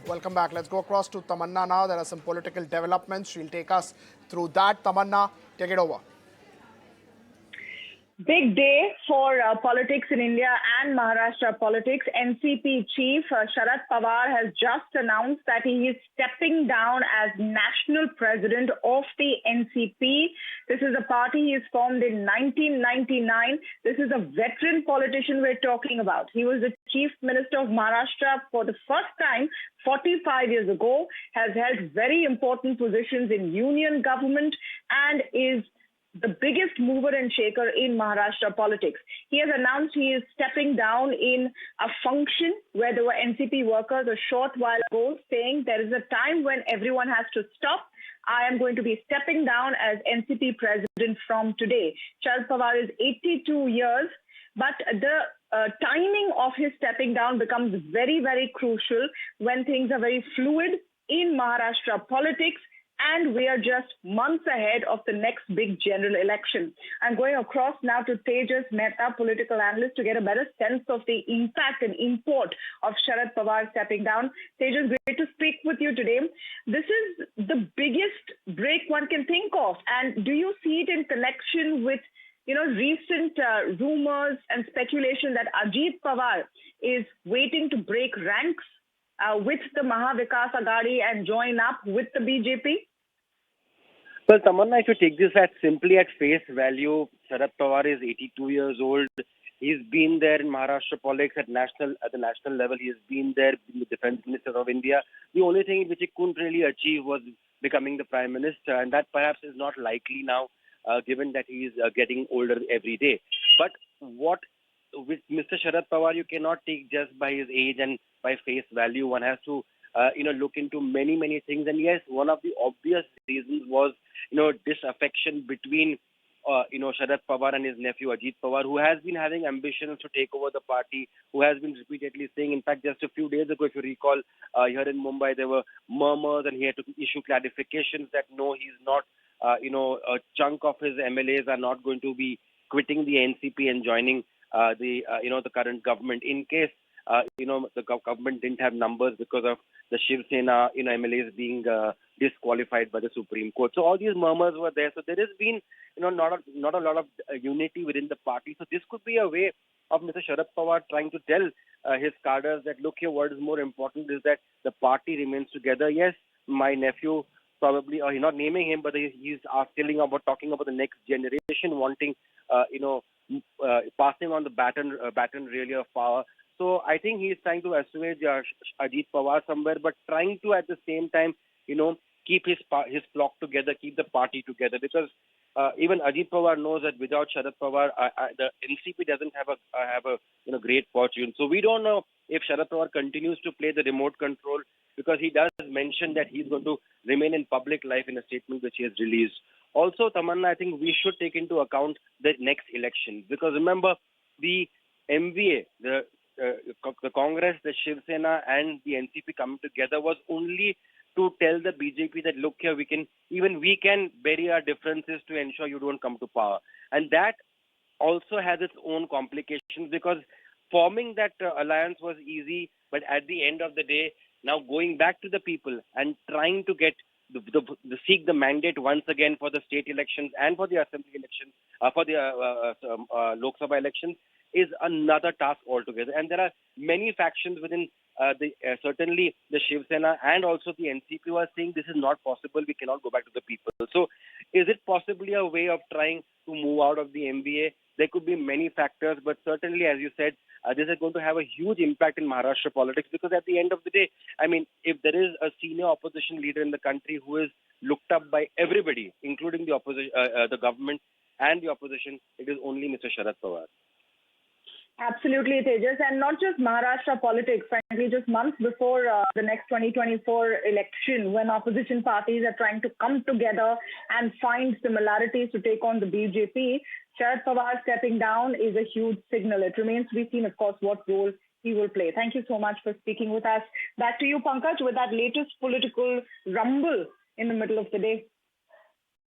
Welcome back. Let's go across to Tamanna now. There are some political developments. She'll take us through that. Tamanna, take it over. Big day for politics in India and Maharashtra politics. NCP chief Sharad Pawar has just announced that he is stepping down as national president of the NCP. This is a party he has formed in 1999. This is a veteran politician we're talking about. He was the chief minister of Maharashtra for the first time 45 years ago, has held very important positions in union government and is the biggest mover and shaker in Maharashtra politics. He has announced he is stepping down in a function where there were NCP workers a short while ago saying there is a time when everyone has to stop. I am going to be stepping down as NCP president from today. Sharad Pawar is 82 years, but the timing of his stepping down becomes very, very crucial when things are very fluid in Maharashtra politics. And we are just months ahead of the next big general election. I'm going across now to Tejas Mehta, political analyst, to get a better sense of the impact and import of Sharad Pawar stepping down. Tejas, great to speak with you today. This is the biggest break one can think of. And do you see it in connection with recent rumors and speculation that Ajit Pawar is waiting to break ranks with the Mahavikas Aghadi and join up with the BJP? Well, Tamanna, if you take this simply at face value, Sharad Pawar is 82 years old. He's been there in Maharashtra politics at the national level. He has been there, being the defense minister of India. The only thing which he couldn't really achieve was becoming the prime minister, and that perhaps is not likely now, given that he is getting older every day. But what with Mr. Sharad Pawar, you cannot take just by his age and by face value. One has to, look into many, many things. And yes, one of the obvious reasons was, disaffection between, Sharad Pawar and his nephew Ajit Pawar, who has been having ambitions to take over the party, who has been repeatedly saying, in fact, just a few days ago, if you recall, here in Mumbai, there were murmurs and he had to issue clarifications that no, he's not, a chunk of his MLAs are not going to be quitting the NCP and joining the current government in case the government didn't have numbers because of the Shiv Sena MLAs being disqualified by the Supreme Court. So all these murmurs were there. So there has been not a lot of unity within the party. So this could be a way of Mr. Sharad Pawar trying to tell his cadres that look here, what is more important is that the party remains together. Yes, my nephew probably, or he's not naming him, but he's talking about the next generation wanting passing on the baton really of power. So I think he's trying to assuage Ajit Pawar somewhere, but trying to at the same time, keep his flock together, keep the party together. Because even Ajit Pawar knows that without Sharad Pawar, the NCP doesn't have a great fortune. So we don't know if Sharad Pawar continues to play the remote control, because he does mention that he's going to remain in public life in a statement which he has released. Also, Tamanna, I think we should take into account the next election, because remember, the MVA, the Congress, the Shiv Sena and the NCP coming together was only to tell the BJP that, look here, we can bury our differences to ensure you don't come to power. And that also has its own complications, because forming that alliance was easy, but at the end of the day, now going back to the people and trying to get seek the mandate once again for the state elections and for the assembly elections, for the Lok Sabha elections, is another task altogether. And there are many factions within certainly the Shiv Sena and also the NCP who are saying this is not possible, we cannot go back to the people. So is it possibly a way of trying to move out of the MVA? There could be many factors, but certainly, as you said, this is going to have a huge impact in Maharashtra politics, because at the end of the day, I mean, if there is a senior opposition leader in the country who is looked up by everybody, including the opposition, the government and the opposition, it is only Mr. Sharad Pawar. Absolutely, Tejas. And not just Maharashtra politics, frankly, just months before the next 2024 election, when opposition parties are trying to come together and find similarities to take on the BJP, Sharad Pawar stepping down is a huge signal. It remains to be seen, of course, what role he will play. Thank you so much for speaking with us. Back to you, Pankaj, with that latest political rumble in the middle of the day.